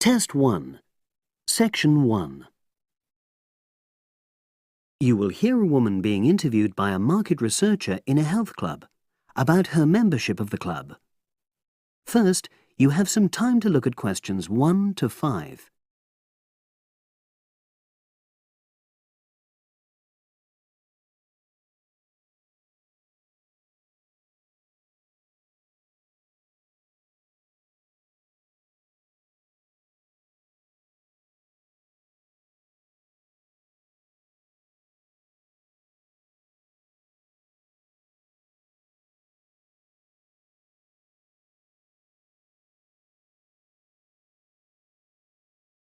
Test 1, Section 1. You will hear a woman being interviewed by a market researcher in a health club about her membership of the club. First, you have some time to look at questions 1 to 5.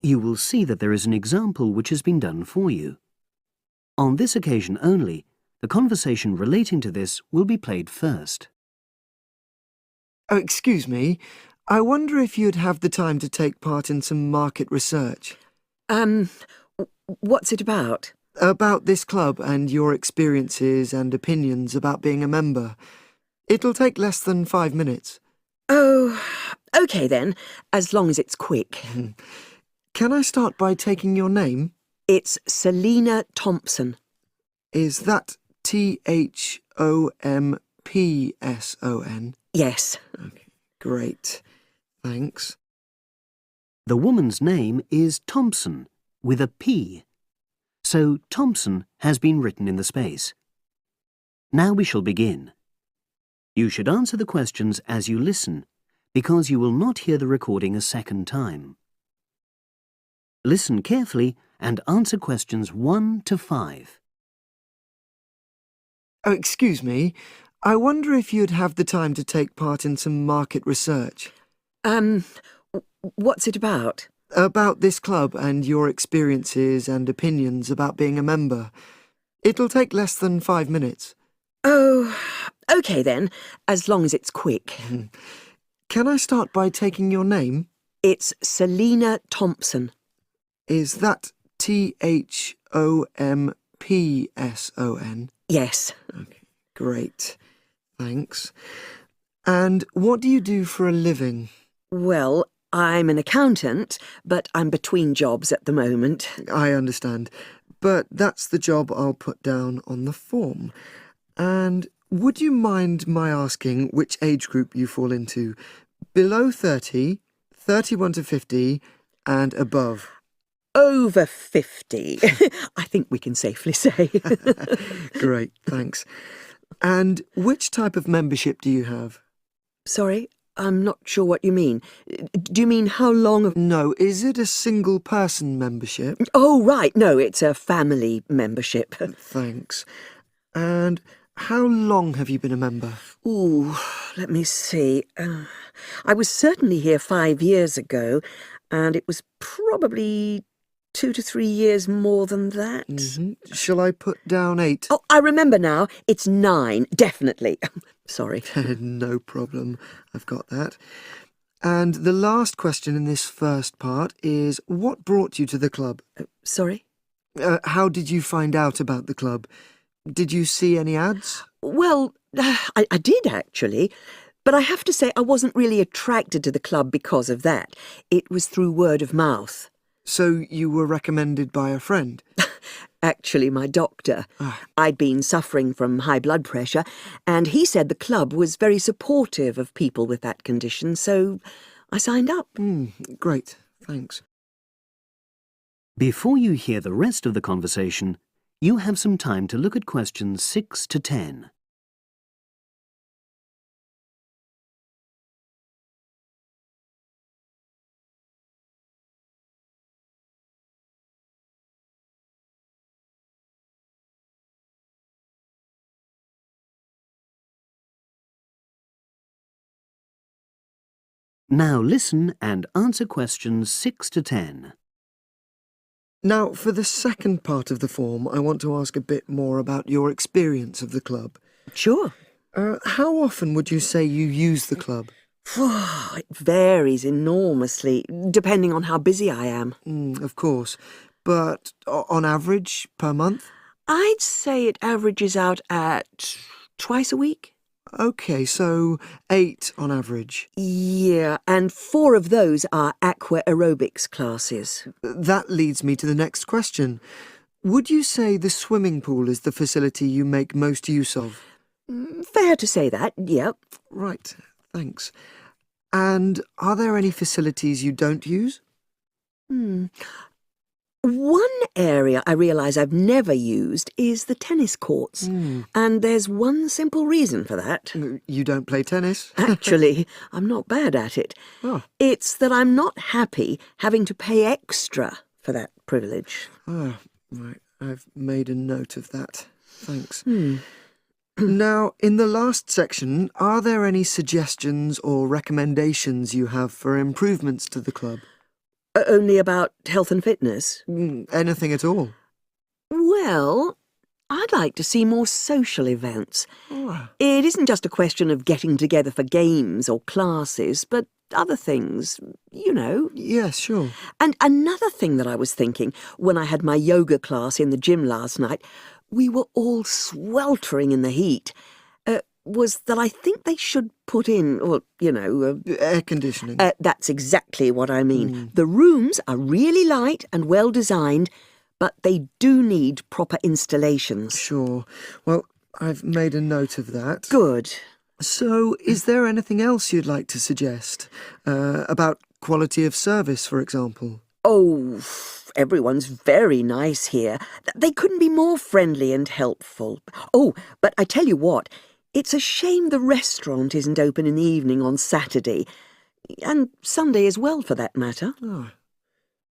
You will see that there is an example which has been done for you. On this occasion only, the conversation relating to this will be played first. Oh, excuse me. I wonder if you'd have the time to take part in some market research. What's it about? About this club and your experiences and opinions about being a member. It'll take less than 5 minutes. Oh, OK then, as long as it's quick. Can I start by taking your name? It's Selina Thompson. Is that Thompson? Yes. Okay, great. Thanks. The woman's name is Thompson, with a P. So Thompson has been written in the space. Now we shall begin. You should answer the questions as you listen, because you will not hear the recording a second time. Listen carefully and answer questions 1 to 5. Oh, excuse me. I wonder if you'd have the time to take part in some market research. What's it about? About this club and your experiences and opinions about being a member. It'll take less than 5 minutes. Oh, OK then, as long as it's quick. Can I start by taking your name? It's Selina Thompson. Is that Thompson? Yes. Okay, great. Thanks. And what do you do for a living? Well, I'm an accountant, but I'm between jobs at the moment. I understand. But that's the job I'll put down on the form. And would you mind my asking which age group you fall into? Below 30, 31 to 50, and above? Over 50, I think we can safely say. Great, thanks. And which type of membership do you have? Sorry, I'm not sure what you mean. Do you mean how long? No, is it a single-person membership? Oh, right, no, it's a family membership. Thanks. And how long have you been a member? Ooh, let me see. I was certainly here 5 years ago, and it was probably 2 to 3 years more than that. Shall I put down 8? Oh, I remember now. It's 9, definitely. Sorry. No problem. I've got that. And the last question in this first part is, what brought you to the club? Sorry? How did you find out about the club? Did you see any ads? Well, I did actually. But I have to say I wasn't really attracted to the club because of that. It was through word of mouth. So you were recommended by a friend? Actually, my doctor. I'd been suffering from high blood pressure, and he said the club was very supportive of people with that condition, so I signed up. Great, thanks. Before you hear the rest of the conversation, you have some time to look at questions 6 to 10. Now listen and answer questions 6 to 10. Now, for the second part of the form, I want to ask a bit more about your experience of the club. Sure. How often would you say you use the club? It varies enormously, depending on how busy I am. Of course. But on average, per month? I'd say it averages out at twice a week. OK, so 8 on average. Yeah, and 4 of those are aqua aerobics classes. That leads me to the next question. Would you say the swimming pool is the facility you make most use of? Fair to say that, yep. Right, thanks. And are there any facilities you don't use? One area I realise I've never used is the tennis courts. And there's one simple reason for that. You don't play tennis? Actually, I'm not bad at it. Oh. It's that I'm not happy having to pay extra for that privilege. Oh, right. I've made a note of that. Thanks. Now, in the last section, are there any suggestions or recommendations you have for improvements to the club? Only about health and fitness? Anything at all? Well, I'd like to see more social events. Oh. It isn't just a question of getting together for games or classes, but other things, you know. Yes, sure. And another thing that I was thinking, when I had my yoga class in the gym last night, we were all sweltering in the heat, was that I think they should put in, well, you know... Air conditioning. That's exactly what I mean. The rooms are really light and well designed, but they do need proper installations. Sure. Well, I've made a note of that. Good. So, is there anything else you'd like to suggest? About quality of service, for example? Oh, everyone's very nice here. They couldn't be more friendly and helpful. Oh, but I tell you what, it's a shame the restaurant isn't open in the evening on Saturday, and Sunday as well, for that matter. Oh.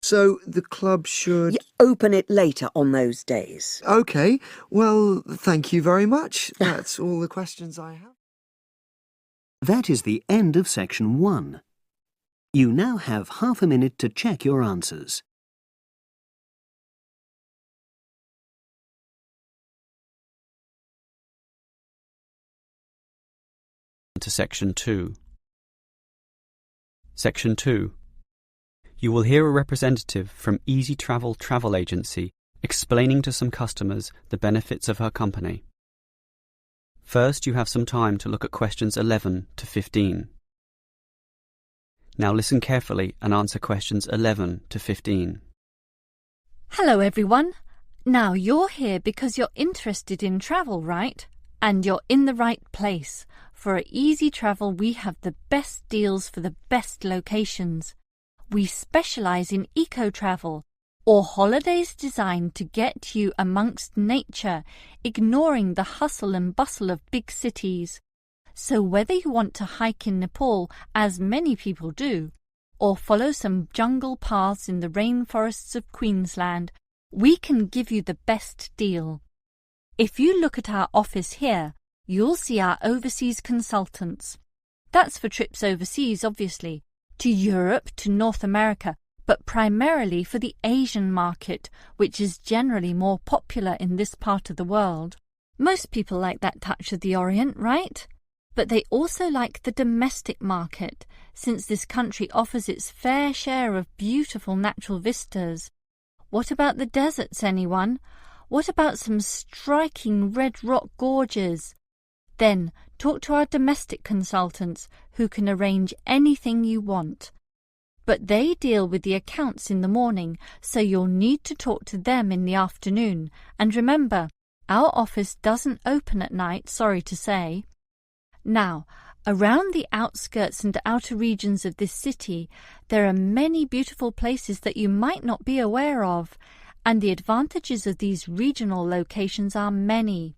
So, the club should... Open it later on those days. OK. Well, thank you very much. That's all the questions I have. That is the end of section 1. You now have half a minute to check your answers. To Section 2. Section 2. You will hear a representative from Easy Travel Travel Agency explaining to some customers the benefits of her company. First, you have some time to look at questions 11 to 15. Now listen carefully and answer questions 11 to 15. Hello everyone. Now you're here because you're interested in travel, right? And you're in the right place. For at Easy Travel we have the best deals for the best locations. We specialise in eco-travel, or holidays designed to get you amongst nature, ignoring the hustle and bustle of big cities. So whether you want to hike in Nepal, as many people do, or follow some jungle paths in the rainforests of Queensland, we can give you the best deal. If you look at our office here, you'll see our overseas consultants. That's for trips overseas, obviously, to Europe, to North America, but primarily for the Asian market, which is generally more popular in this part of the world. Most people like that touch of the Orient, right? But they also like the domestic market, since this country offers its fair share of beautiful natural vistas. What about the deserts, anyone? What about some striking red rock gorges? Then talk to our domestic consultants, who can arrange anything you want. But they deal with the accounts in the morning, so you'll need to talk to them in the afternoon. And remember, our office doesn't open at night, sorry to say. Now, around the outskirts and outer regions of this city, there are many beautiful places that you might not be aware of, and the advantages of these regional locations are many.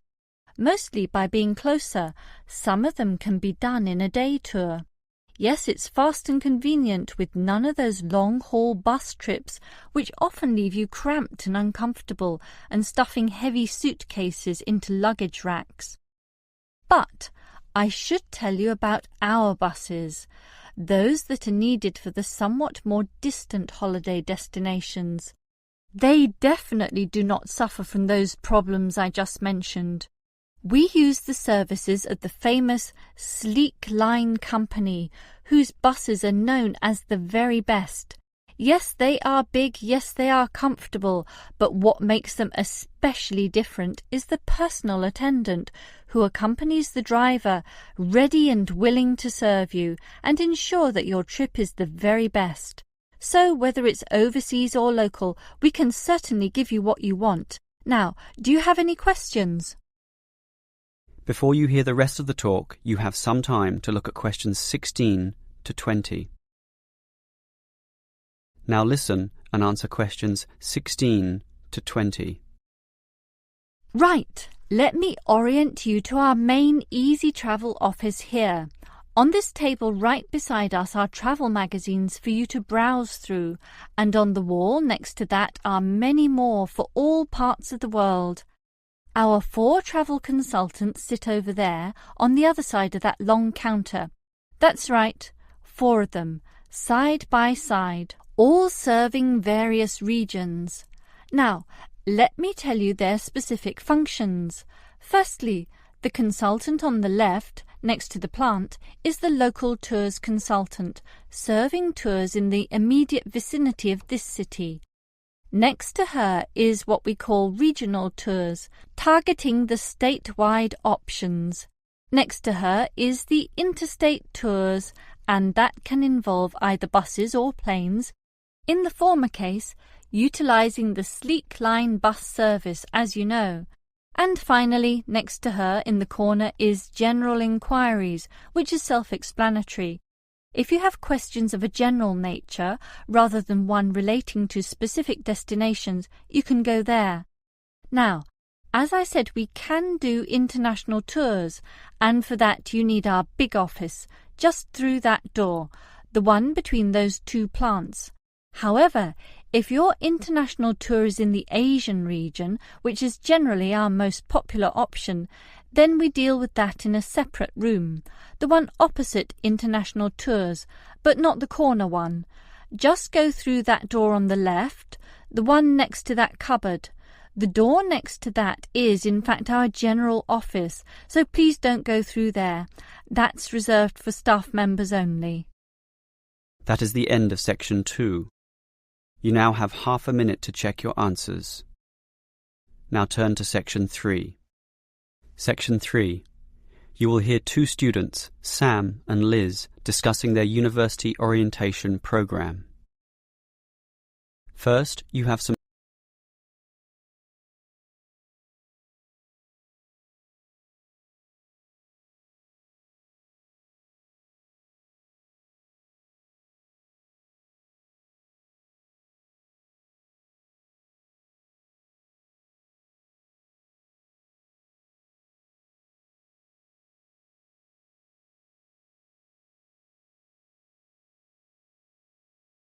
Mostly by being closer, some of them can be done in a day tour. Yes, it's fast and convenient with none of those long-haul bus trips which often leave you cramped and uncomfortable and stuffing heavy suitcases into luggage racks. But I should tell you about our buses, those that are needed for the somewhat more distant holiday destinations. They definitely do not suffer from those problems I just mentioned. We use the services of the famous Sleek Line Company, whose buses are known as the very best. Yes, they are big, yes, they are comfortable, but what makes them especially different is the personal attendant who accompanies the driver, ready and willing to serve you and ensure that your trip is the very best. So whether it's overseas or local, we can certainly give you what you want. Now, do you have any questions? Before you hear the rest of the talk, you have some time to look at questions 16 to 20. Now listen and answer questions 16 to 20. Right, let me orient you to our main Easy Travel office here. On this table right beside us are travel magazines for you to browse through, and on the wall next to that are many more for all parts of the world. Our 4 travel consultants sit over there on the other side of that long counter. That's right, 4 of them, side by side, all serving various regions. Now, let me tell you their specific functions. Firstly, the consultant on the left, next to the plant, is the local tours consultant, serving tours in the immediate vicinity of this city. Next to her is what we call regional tours, targeting the statewide options. Next to her is the interstate tours, and that can involve either buses or planes. In the former case, utilising the Sleek Line bus service, as you know. And finally, next to her in the corner is General Inquiries, which is self-explanatory. If you have questions of a general nature, rather than one relating to specific destinations, you can go there. Now, as I said, we can do international tours, and for that you need our big office, just through that door, the one between those 2 plants. However, if your international tour is in the Asian region, which is generally our most popular option, then we deal with that in a separate room, the one opposite international tours, but not the corner one. Just go through that door on the left, the one next to that cupboard. The door next to that is, in fact, our general office, so please don't go through there. That's reserved for staff members only. That is the end of section 2. You now have half a minute to check your answers. Now turn to section 3. Section 3. You will hear 2 students, Sam and Liz, discussing their university orientation program. First, you have some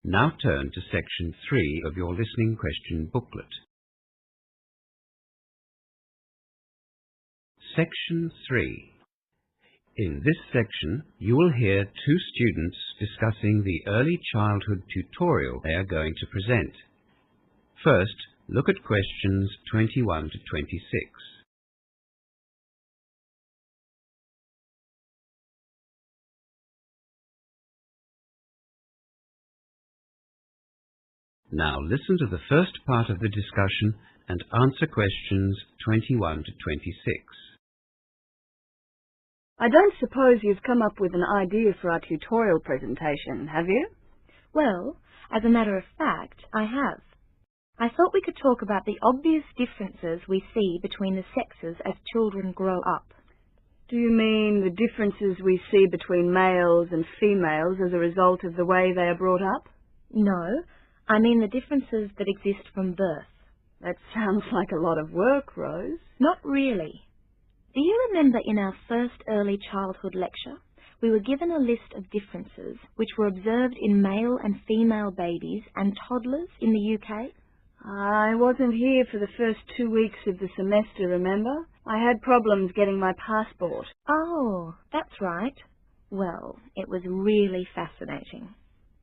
Now turn to section 3 of your listening question booklet. Section 3. In this section, you will hear 2 students discussing the early childhood tutorial they are going to present. First, look at questions 21 to 26. Now listen to the first part of the discussion and answer questions 21 to 26. I don't suppose you've come up with an idea for our tutorial presentation, have you? Well, as a matter of fact, I have. I thought we could talk about the obvious differences we see between the sexes as children grow up. Do you mean the differences we see between males and females as a result of the way they are brought up? No, I mean the differences that exist from birth. That sounds like a lot of work, Rose. Not really. Do you remember in our first early childhood lecture, we were given a list of differences which were observed in male and female babies and toddlers in the UK? I wasn't here for the first 2 weeks of the semester, remember? I had problems getting my passport. Oh, that's right. Well, it was really fascinating.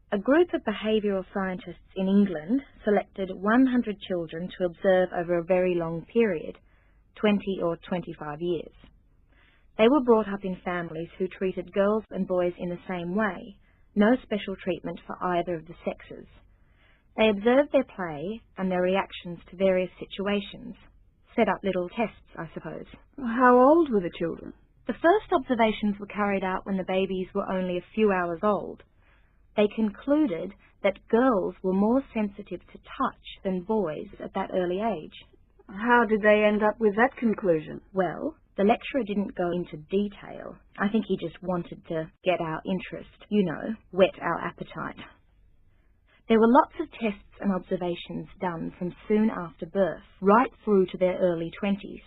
A group of behavioural scientists in England selected 100 children to observe over a very long period, 20 or 25 years. They were brought up in families who treated girls and boys in the same way, no special treatment for either of the sexes. They observed their play and their reactions to various situations. Set up little tests, I suppose. How old were the children? The first observations were carried out when the babies were only a few hours old. They concluded that girls were more sensitive to touch than boys at that early age. How did they end up with that conclusion? Well, the lecturer didn't go into detail. I think he just wanted to get our interest, whet our appetite. There were lots of tests and observations done from soon after birth, right through to their early 20s.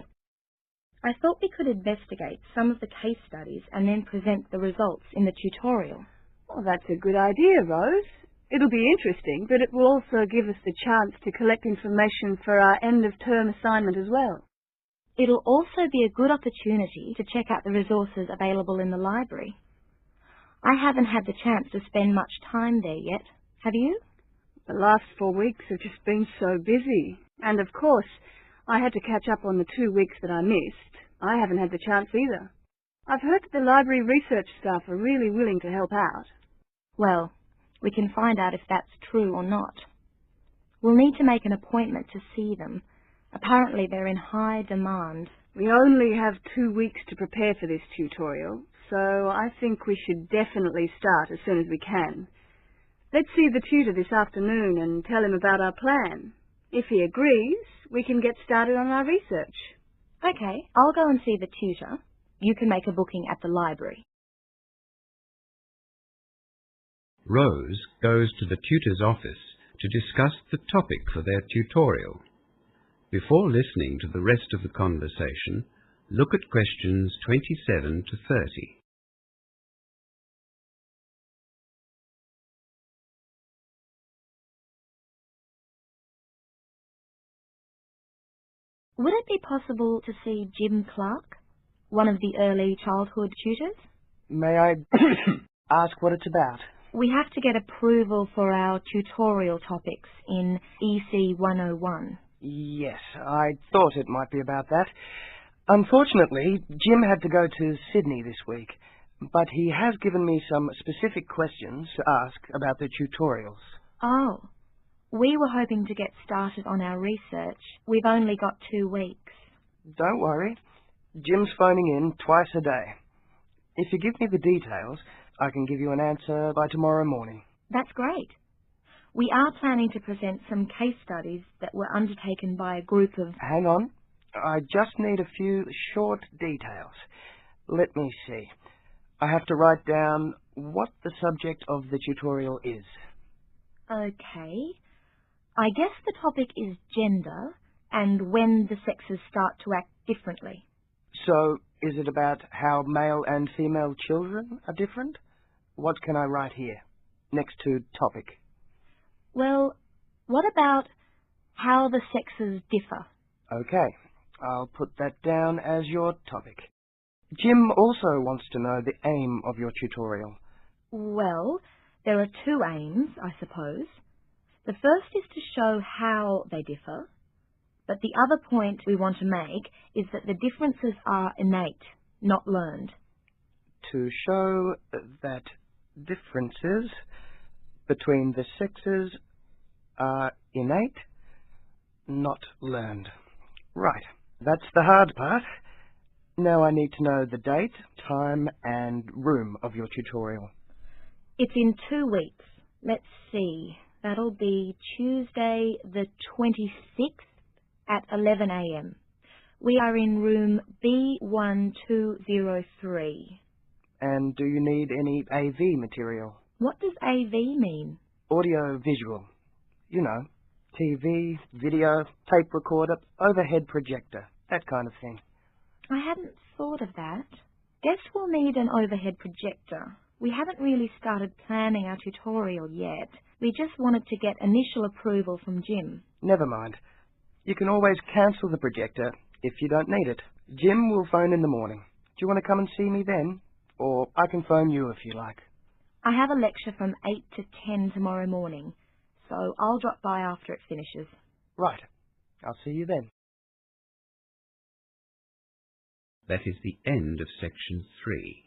I thought we could investigate some of the case studies and then present the results in the tutorial. Well, that's a good idea, Rose. It'll be interesting, but it will also give us the chance to collect information for our end-of-term assignment as well. It'll also be a good opportunity to check out the resources available in the library. I haven't had the chance to spend much time there yet. Have you? The last 4 weeks have just been so busy. And of course, I had to catch up on the 2 weeks that I missed. I haven't had the chance either. I've heard that the library research staff are really willing to help out. Well, we can find out if that's true or not. We'll need to make an appointment to see them. Apparently they're in high demand. We only have 2 weeks to prepare for this tutorial, so I think we should definitely start as soon as we can. Let's see the tutor this afternoon and tell him about our plan. If he agrees, we can get started on our research. Okay, I'll go and see the tutor. You can make a booking at the library. Rose goes to the tutor's office to discuss the topic for their tutorial. Before listening to the rest of the conversation, look at questions 27 to 30. Would it be possible to see Jim Clark, one of the early childhood tutors? May I ask what it's about? We have to get approval for our tutorial topics in EC 101. Yes, I thought it might be about that. Unfortunately, Jim had to go to Sydney this week, but he has given me some specific questions to ask about the tutorials. Oh, we were hoping to get started on our research. We've only got 2 weeks. Don't worry. Jim's phoning in twice a day. If you give me the details, I can give you an answer by tomorrow morning. That's great. We are planning to present some case studies that were undertaken by a group of... Hang on. I just need a few short details. Let me see. I have to write down what the subject of the tutorial is. Okay. I guess the topic is gender and when the sexes start to act differently. So, is it about how male and female children are different? What can I write here, next to topic? Well, what about how the sexes differ? Okay, I'll put that down as your topic. Jim also wants to know the aim of your tutorial. Well, there are 2 aims, I suppose. The first is to show how they differ, but the other point we want to make is that the differences are innate, not learned. To show that differences between the sexes are innate, not learned. Right, that's the hard part. Now I need to know the date, time and room of your tutorial. It's in 2 weeks. Let's see. That'll be Tuesday the 26th at 11 a.m. We are in room B1203. And do you need any AV material? What does AV mean? Audio visual. You know, TV, video, tape recorder, overhead projector, that kind of thing. I hadn't thought of that. Guess we'll need an overhead projector. We haven't really started planning our tutorial yet. We just wanted to get initial approval from Jim. Never mind. You can always cancel the projector if you don't need it. Jim will phone in the morning. Do you want to come and see me then? Or I can phone you if you like. I have a lecture from 8 to 10 tomorrow morning, so I'll drop by after it finishes. Right. I'll see you then. That is the end of section 3.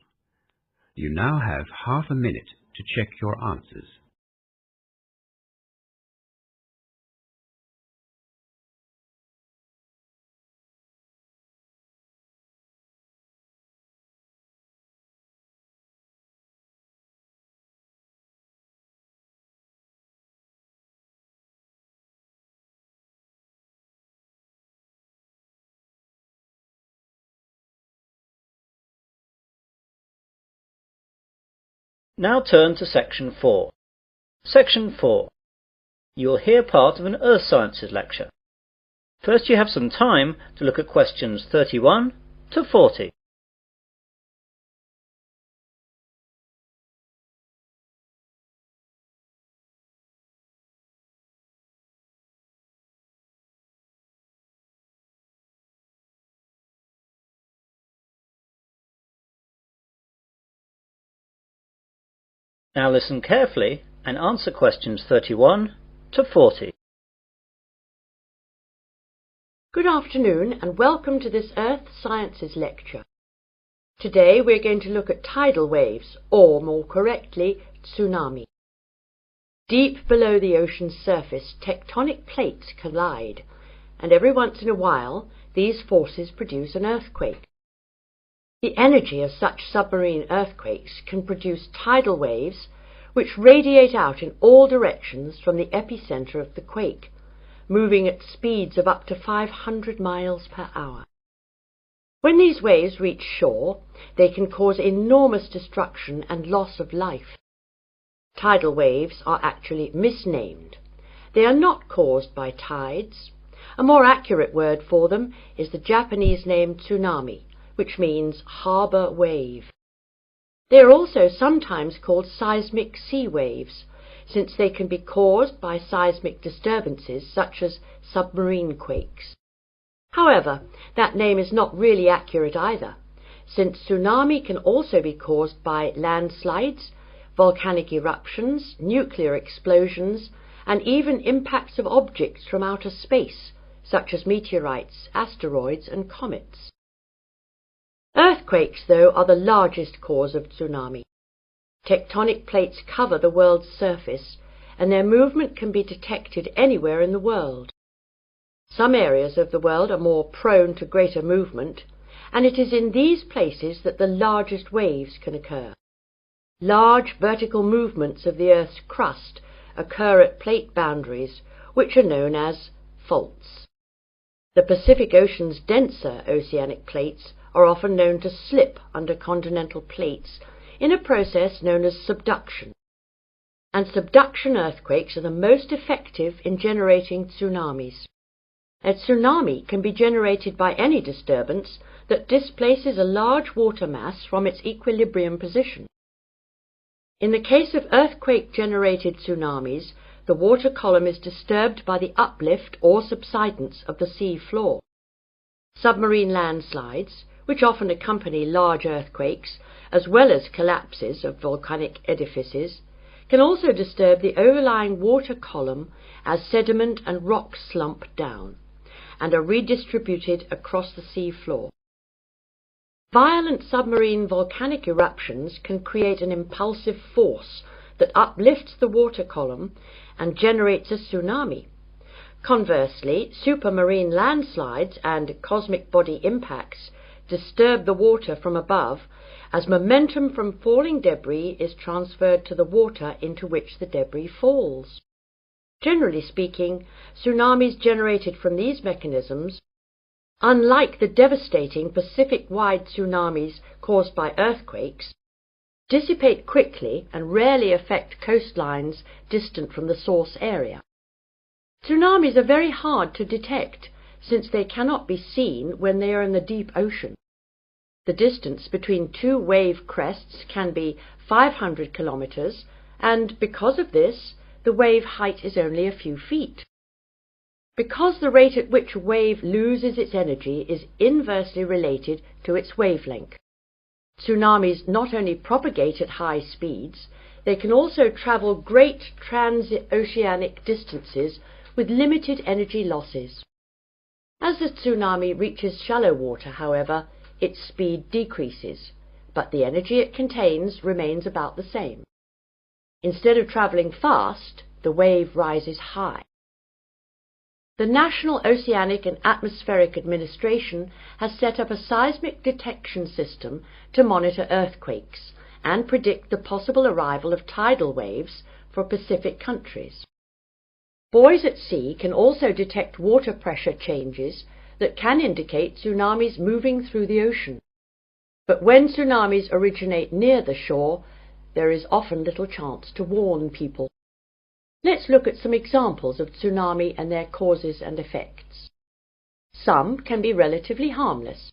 You now have half a minute to check your answers. Now turn to Section 4. Section 4. You will hear part of an Earth Sciences lecture. First you have some time to look at questions 31 to 40. Now listen carefully and answer questions 31 to 40. Good afternoon and welcome to this Earth Sciences lecture. Today we're going to look at tidal waves, or more correctly, tsunami. Deep below the ocean's surface, tectonic plates collide, and every once in a while these forces produce an earthquake. The energy of such submarine earthquakes can produce tidal waves which radiate out in all directions from the epicenter of the quake, moving at speeds of up to 500 miles per hour. When these waves reach shore, they can cause enormous destruction and loss of life. Tidal waves are actually misnamed. They are not caused by tides. A more accurate word for them is the Japanese name tsunami, which means harbour wave. They are also sometimes called seismic sea waves, since they can be caused by seismic disturbances such as submarine quakes. However, that name is not really accurate either, since tsunami can also be caused by landslides, volcanic eruptions, nuclear explosions, and even impacts of objects from outer space, such as meteorites, asteroids, and comets. Earthquakes, though, are the largest cause of tsunami. Tectonic plates cover the world's surface, and their movement can be detected anywhere in the world. Some areas of the world are more prone to greater movement, and it is in these places that the largest waves can occur. Large vertical movements of the Earth's crust occur at plate boundaries, which are known as faults. The Pacific Ocean's denser oceanic plates are often known to slip under continental plates in a process known as subduction. And subduction earthquakes are the most effective in generating tsunamis. A tsunami can be generated by any disturbance that displaces a large water mass from its equilibrium position. In the case of earthquake-generated tsunamis, the water column is disturbed by the uplift or subsidence of the sea floor. Submarine landslides, which often accompany large earthquakes, as well as collapses of volcanic edifices, can also disturb the overlying water column as sediment and rock slump down, and are redistributed across the sea floor. Violent submarine volcanic eruptions can create an impulsive force that uplifts the water column and generates a tsunami. Conversely, supermarine landslides and cosmic body impacts disturb the water from above as momentum from falling debris is transferred to the water into which the debris falls. Generally speaking, tsunamis generated from these mechanisms, unlike the devastating Pacific-wide tsunamis caused by earthquakes, dissipate quickly and rarely affect coastlines distant from the source area. Tsunamis are very hard to detect, since they cannot be seen when they are in the deep ocean. The distance between two wave crests can be 500 kilometers, and because of this, the wave height is only a few feet. Because the rate at which a wave loses its energy is inversely related to its wavelength. Tsunamis not only propagate at high speeds, they can also travel great transoceanic distances with limited energy losses. As the tsunami reaches shallow water, however, its speed decreases, but the energy it contains remains about the same. Instead of travelling fast, the wave rises high. The National Oceanic and Atmospheric Administration has set up a seismic detection system to monitor earthquakes and predict the possible arrival of tidal waves for Pacific countries. Buoys at sea can also detect water pressure changes that can indicate tsunamis moving through the ocean. But when tsunamis originate near the shore, there is often little chance to warn people. Let's look at some examples of tsunami and their causes and effects. Some can be relatively harmless.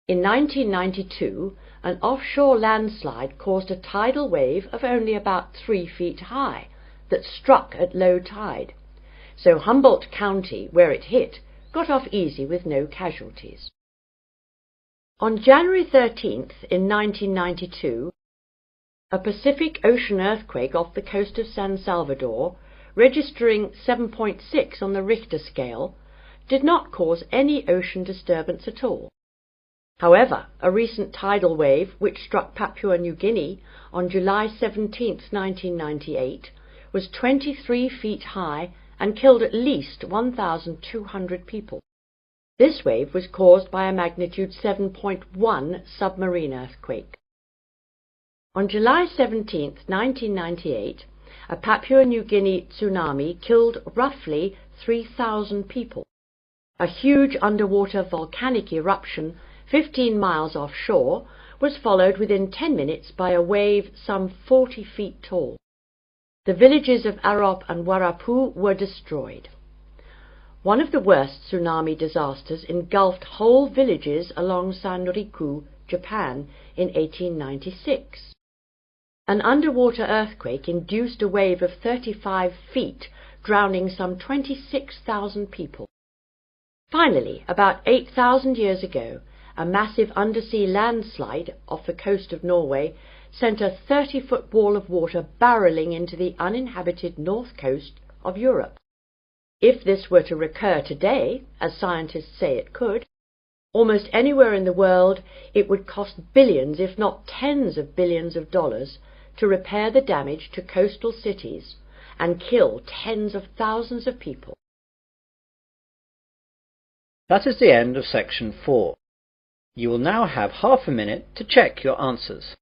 In 1992, an offshore landslide caused a tidal wave of only about 3 feet high that struck at low tide, so Humboldt County, where it hit, got off easy with no casualties. On January 13th in 1992, a Pacific Ocean earthquake off the coast of San Salvador, registering 7.6 on the Richter scale, did not cause any ocean disturbance at all. However, a recent tidal wave which struck Papua New Guinea on July 17, 1998, was 23 feet high and killed at least 1,200 people. This wave was caused by a magnitude 7.1 submarine earthquake. On July 17, 1998, a Papua New Guinea tsunami killed roughly 3,000 people. A huge underwater volcanic eruption 15 miles offshore was followed within 10 minutes by a wave some 40 feet tall. The villages of Arop and Warapu were destroyed. One of the worst tsunami disasters engulfed whole villages along Sanriku, Japan, in 1896. An underwater earthquake induced a wave of 35 feet, drowning some 26,000 people. Finally, about 8,000 years ago, a massive undersea landslide off the coast of Norway sent a 30-foot wall of water barreling into the uninhabited north coast of Europe. If this were to recur today, as scientists say it could, almost anywhere in the world, it would cost billions, if not tens of billions of dollars, to repair the damage to coastal cities and kill tens of thousands of people. That is the end of section 4. You will now have half a minute to check your answers.